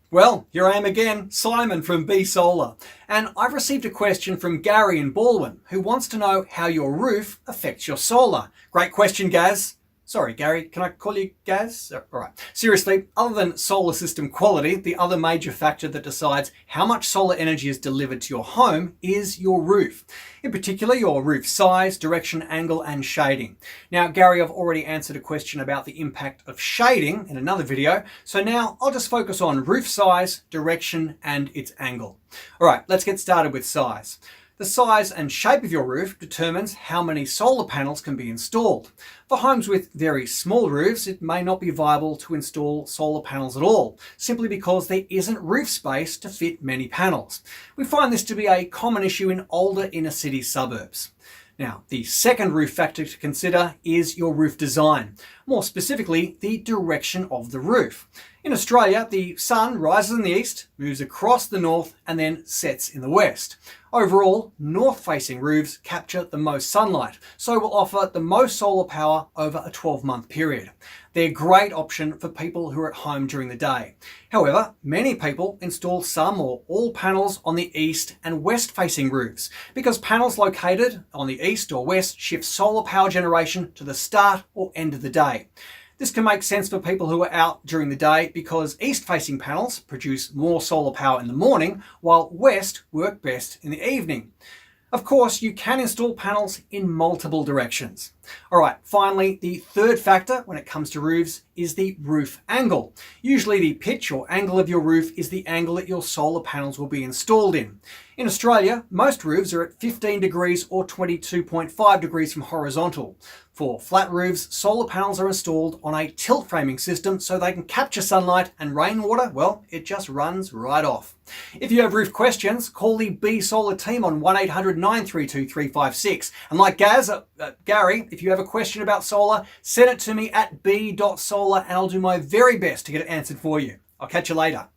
Well, here I am again, Simon from b.solar, and I've received a question from Gary in Baldwin who wants to know how your roof affects your solar. Great question, Gaz. Sorry, Gary, can I call you Gaz? All right. Seriously, other than solar system quality, the other major factor that decides how much solar energy is delivered to your home is your roof. In particular, your roof size, direction, angle, and shading. Now, Gary, I've already answered a question about the impact of shading in another video, so now I'll just focus on roof size, direction, and its angle. All right, let's get started with size. The size and shape of your roof determines how many solar panels can be installed. For homes with very small roofs, it may not be viable to install solar panels at all, simply because there isn't roof space to fit many panels. We find this to be a common issue in older inner city suburbs. Now, the second roof factor to consider is your roof design, more specifically, the direction of the roof. In Australia, the sun rises in the east, moves across the north, and then sets in the west. Overall, north-facing roofs capture the most sunlight, so will offer the most solar power over a 12-month period. They're a great option for people who are at home during the day. However, many people install some or all panels on the east and west-facing roofs because panels located on the east or west shift solar power generation to the start or end of the day. This can make sense for people who are out during the day because east-facing panels produce more solar power in the morning, while west work best in the evening. Of course, you can install panels in multiple directions. All right, finally, the third factor when it comes to roofs is the roof angle. Usually the pitch or angle of your roof is the angle that your solar panels will be installed in. In Australia, most roofs are at 15 degrees or 22.5 degrees from horizontal. For flat roofs, solar panels are installed on a tilt framing system so they can capture sunlight, and rainwater, well, it just runs right off. If you have roof questions, call the b.solar team on 1800 932 356. And like Gary, if you have a question about solar, send it to me at b.solar and I'll do my very best to get it answered for you. I'll catch you later.